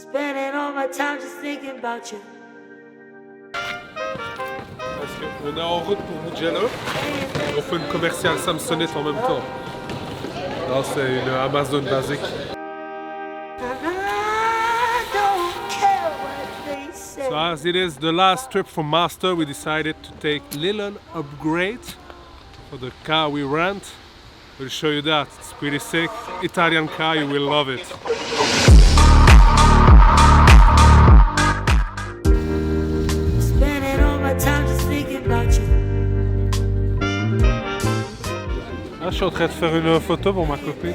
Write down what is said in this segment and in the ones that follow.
Spending all my time just thinking about you. Parce qu'on est en route pour Mugello. On fait une commerciale Samsonite en même temps. Non, c'est une Amazon basique. So as it is the last trip for Master, we decided to take little upgrade for the car we rent. We'll show you that. It's pretty sick. Italian car, you will love it. Spending all my time just thinking about you. Là, je suis en train de faire une photo pour ma copine.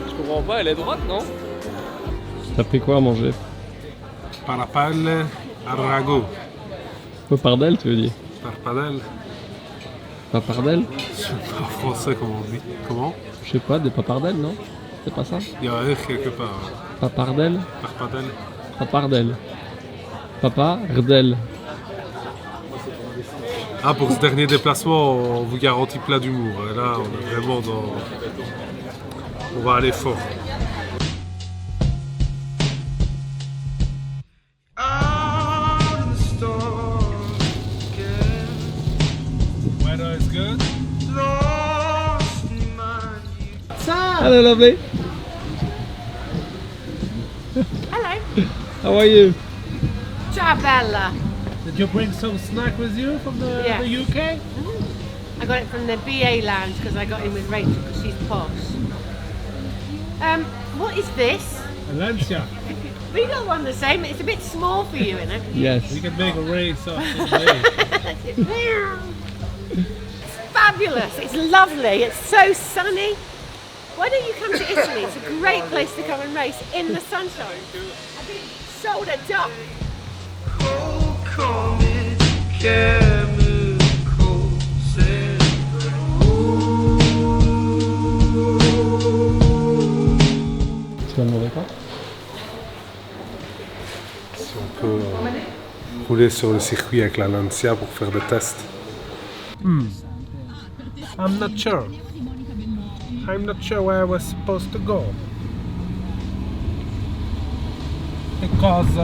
Je comprends pas, elle est droite, non? T'as pris quoi à manger? Parapelle al rago. Papardelle, tu veux dire? Parpadelle. Papardelle? Je sais pas en français comment on dit. Comment? Je sais pas, des papardelles, non? C'est pas ça? Il y a un R quelque part. Papardelle? Parpadelle. Papardelle. Papardelle. Ah, pour ce dernier déplacement, on vous garantit plein d'humour. Et là, on est vraiment dans... On va aller fort. Weather is good. Hello, lovely. Hello. How are you? Ciao Bella. Did you bring some snack with you from the UK? I got it from the BA lounge because I got in with Rachel because she's posh. What is this? A Lancia. We got one the same. It's a bit small for you, isn't it? Yes. We can make a race after the day. It's fabulous. It's lovely. It's so sunny. Why don't you come to Italy? It's a great place to come and race in the sunshine. I've been sold a duck. Tu vas demander quoi? Si on peut rouler sur le circuit avec la Lancia pour faire des tests. I'm not sure. I'm not sure where I was supposed to go. Because...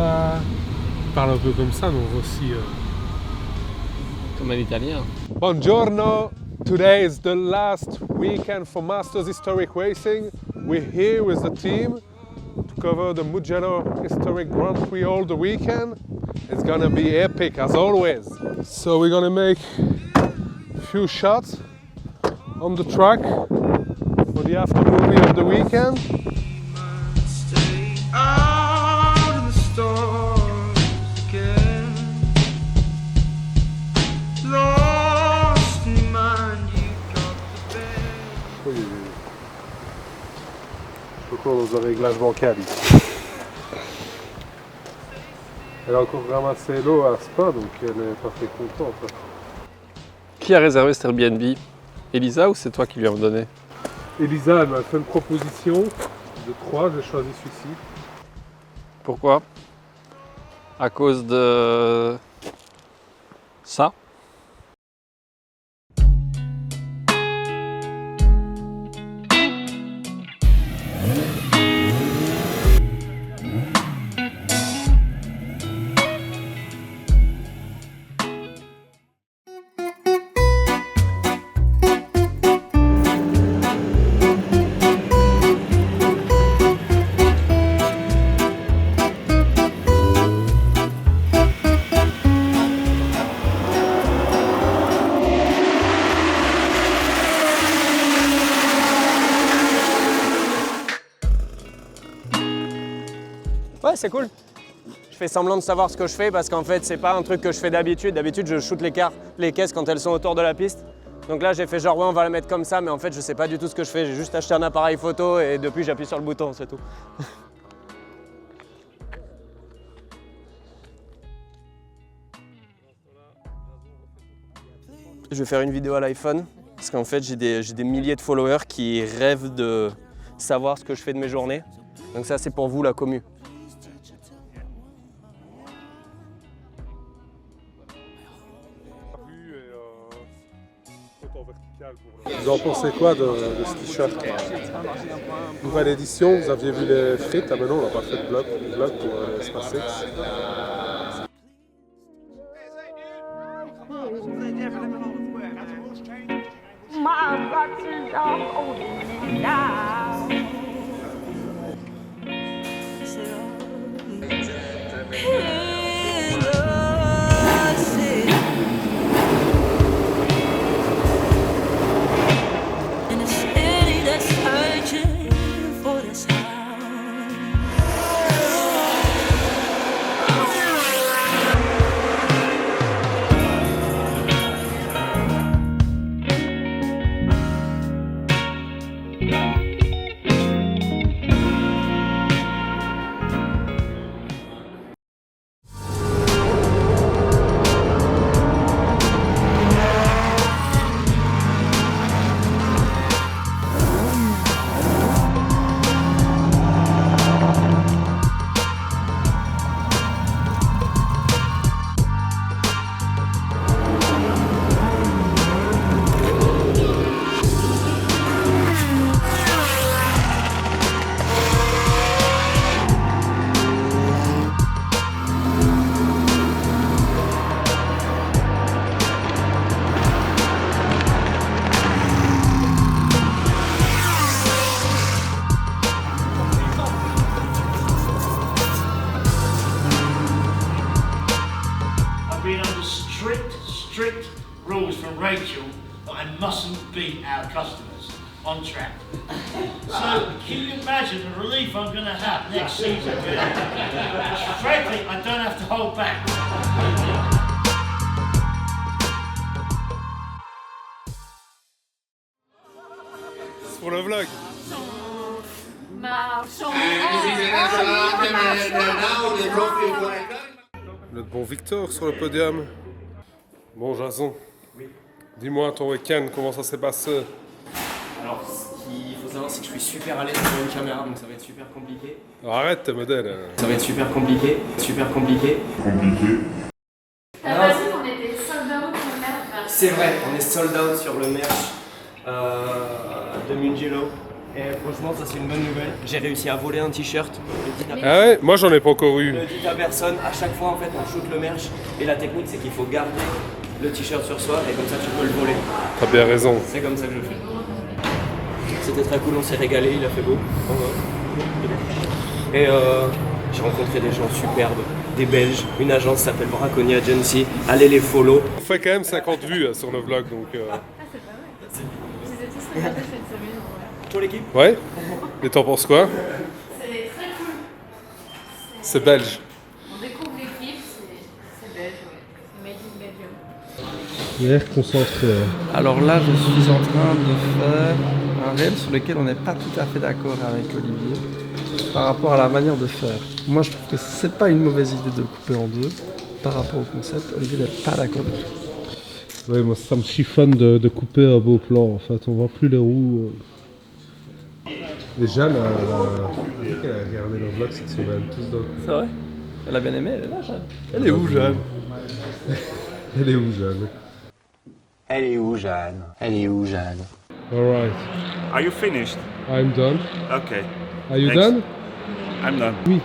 Parle un peu comme ça, mais on va aussi... Comme un italien. Buongiorno! Today is the last weekend for Masters Historic Racing. We're here with the team to cover the Mugello Historic Grand Prix all the weekend. It's gonna be epic as always. So we're gonna make a few shots on the track for the after movie of the weekend. Encore dans un réglage bancal ici. Elle a encore ramassé l'eau à Spa, donc elle est pas très contente. Qui a réservé cet Airbnb? Elisa ou c'est toi qui lui as donné? Elisa, elle m'a fait une proposition de 3, j'ai choisi celui-ci. Pourquoi? À cause de... ça? Ouais, c'est cool. Je fais semblant de savoir ce que je fais parce qu'en fait, c'est pas un truc que je fais d'habitude. D'habitude, je shoot les caisses quand elles sont autour de la piste. Donc là, j'ai fait genre, ouais, on va la mettre comme ça, mais en fait, je sais pas du tout ce que je fais. J'ai juste acheté un appareil photo et depuis, j'appuie sur le bouton, c'est tout. Je vais faire une vidéo à l'iPhone parce qu'en fait, j'ai des milliers de followers qui rêvent de savoir ce que je fais de mes journées. Donc ça, c'est pour vous, la commu. Vous en pensez quoi de ce t-shirt? Nouvelle édition, vous aviez vu les frites, ah ben non, on n'a pas fait de vlog pour l'espace X. My boxes are holding me down. In a city that's searching for the sound. I've been under strict rules from Rachel that I mustn't beat our customers on track. So can you imagine the relief I'm going to have next season? Frankly, I don't have to hold back. C'est pour le vlog. Notre bon Victor sur le podium. Bon Jason, dis-moi ton week-end, comment ça s'est passé? Alors, ce qu'il faut savoir, c'est que je suis super à l'aise sur une caméra, donc ça va être super compliqué. Alors, arrête tes modèles. Ça va être super compliqué. T'as pas dit qu'on était sold out sur le merch? C'est vrai, on est sold out sur le merch de Mugello. Et franchement, ça c'est une bonne nouvelle. J'ai réussi à voler un t-shirt. Ah ouais? Moi j'en ai pas encore eu. Ne dites à personne, à chaque fois en fait on shoot le merch. Et la technique c'est qu'il faut garder le t-shirt sur soi et comme ça tu peux le voler. T'as bien raison. C'est comme ça que je fais. C'était très cool, on s'est régalé, il a fait beau. Et j'ai rencontré des gens superbes, des Belges, une agence s'appelle Braconnier Agency, allez les follow. On fait quand même 50 vues sur nos vlogs donc. Ah, c'est pas mal. Je les ai tous regardés cette semaine. Pour l'équipe. Ouais? Et t'en penses quoi? C'est très cool. C'est belge. On découvre l'équipe, c'est belge, ouais. C'est made in Belgium. L'air concentré. Alors là, je suis en train de faire un réel sur lequel on n'est pas tout à fait d'accord avec Olivier par rapport à la manière de faire. Moi, je trouve que c'est pas une mauvaise idée de couper en deux par rapport au concept. Olivier n'est pas d'accord du tout. Oui, moi ça me chiffonne de couper un beau plan en fait, on voit plus les roues. Et Jeanne, elle a regardé le vlog cette semaine, tous d'autres. C'est vrai? Elle a bien aimé, elle est là, Jeanne. Elle est où, Jeanne? Elle est où, Jeanne? Elle est où, Jeanne? Elle est où, Jeanne? Alright, Are you finished? I'm done. Okay. Are you Thanks. done? I'm done. Oui.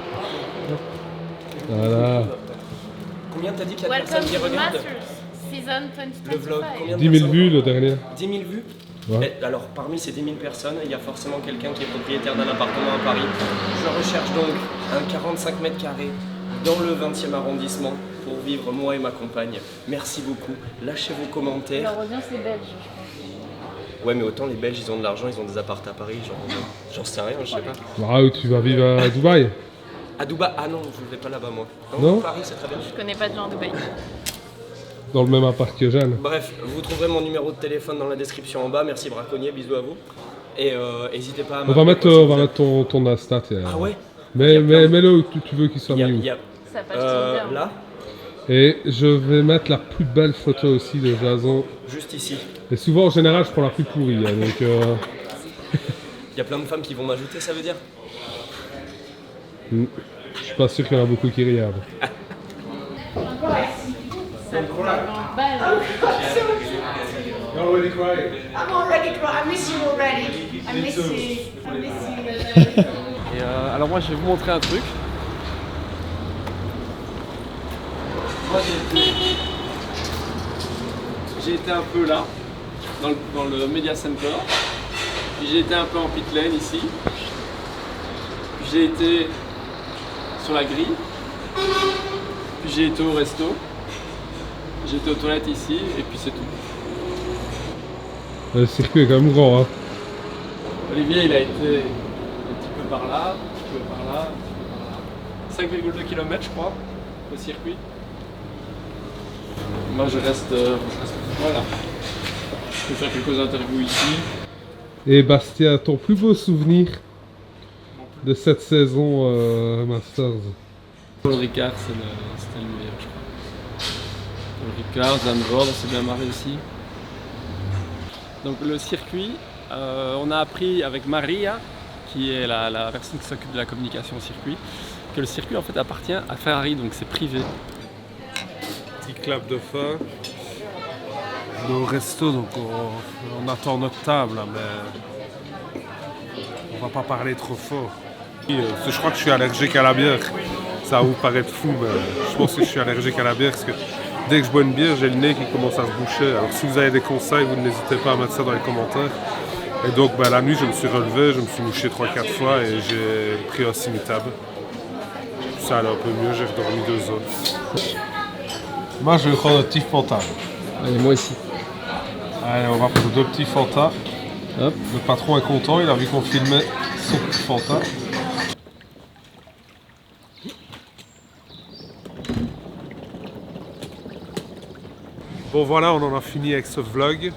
Voilà. Combien t'as dit qu'il y a de Welcome personnes qui to regardent Masters, season 2025. le vlog? Combien de 10 000 personnes vues le regardent? dernier. 10 000 vues. Ouais. Et alors parmi ces 10 000 personnes, il y a forcément quelqu'un qui est propriétaire d'un appartement à Paris. Je recherche donc un 45 mètres carrés dans le 20e arrondissement pour vivre moi et ma compagne. Merci beaucoup. Lâchez vos commentaires. Leur audience est belge, je pense. Ouais mais autant les Belges ils ont de l'argent, ils ont des apparts à Paris, genre j'en sais rien, je sais pas. Ah, tu vas vivre à Dubaï? À Dubaï, ah non, je ne vais pas là-bas moi. Non Paris c'est très bien. Je connais pas de gens à Dubaï. Dans le même appart que Jeanne. Bref, vous trouverez mon numéro de téléphone dans la description en bas. Merci Braconnier, bisous à vous. Et n'hésitez pas à On va mettre ton Astat. Ah ouais? Mais mets-le où tu veux qu'il soit Il y a- mis. il y a- Ça passe Tinder. là, Et je vais mettre la plus belle photo aussi de Jason. juste ici. Et souvent en général je prends la plus pourrie. Hein, donc, Il y a plein de femmes qui vont m'ajouter, ça veut dire? je suis pas sûr qu'il y en a beaucoup qui regardent. You're already crying. I'm already crying. I miss you already. I miss you. I miss you. Et alors moi je vais vous montrer un truc. Moi j'ai été un peu là, dans le Media Center. Puis j'ai été un peu en pit lane ici. Puis j'ai été sur la grille. Puis j'ai été au resto. J'ai été aux toilettes ici et puis c'est tout. Le circuit est quand même grand, hein. Olivier il a été un petit peu par là, un petit peu par là, un petit peu par là. 5,2 km je crois au circuit. Moi je reste voilà. Je vais faire quelques interviews ici. Et Bastien, ton plus beau souvenir de cette saison Masters? Paul Ricard c'était le meilleur je crois. Paul Ricard, Zandvoort, on s'est bien marré aussi. Donc le circuit, on a appris avec Maria, qui est la personne qui s'occupe de la communication au circuit, que le circuit en fait appartient à Ferrari, donc c'est privé. Petit clap de fin. On est au resto, donc on attend notre table, là, mais on va pas parler trop fort. Je crois que je suis allergique à la bière. Ça va vous paraître fou, mais je pense que je suis allergique à la bière parce que dès que je bois une bière, j'ai le nez qui commence à se boucher. Alors si vous avez des conseils, vous n'hésitez pas à mettre ça dans les commentaires. Et donc la nuit, je me suis relevé, je me suis mouché 3-4 fois et j'ai pris un Cimitable. Ça allait un peu mieux, j'ai redormi 2 heures. Moi, je vais prendre un petit Fanta. Allez, moi aussi. Allez, on va prendre 2 petits Fanta. Hop. Le patron est content, il a vu qu'on filmait son petit Fanta. Bon voilà, on en a fini avec ce vlog.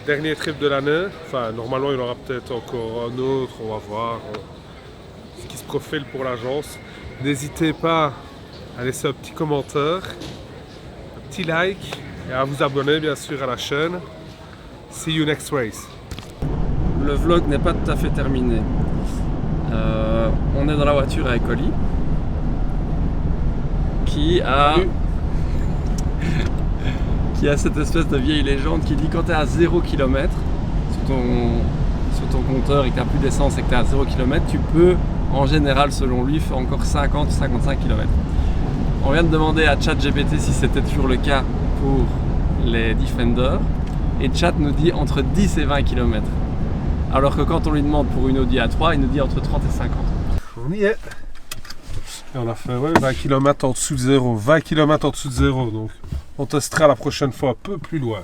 Dernier trip de l'année. Enfin, normalement, il y en aura peut-être encore un autre. On va voir ce qui se profile pour l'agence. N'hésitez pas à laisser un petit commentaire, un petit like et à vous abonner bien sûr à la chaîne. See you next race. Le vlog n'est pas tout à fait terminé. On est dans la voiture avec Oli qui a cette espèce de vieille légende qui dit quand tu es à 0 km sur ton compteur et que tu n'as plus d'essence et que tu es à 0 km, tu peux en général selon lui faire encore 50 ou 55 km. On vient de demander à ChatGPT si c'était toujours le cas pour les Defender et Chat nous dit entre 10 et 20 km. Alors que quand on lui demande pour une Audi A3, il nous dit entre 30 et 50. On y est. Et on a fait 20 km en dessous de 0. 20 km en dessous de 0. Donc on testera la prochaine fois un peu plus loin.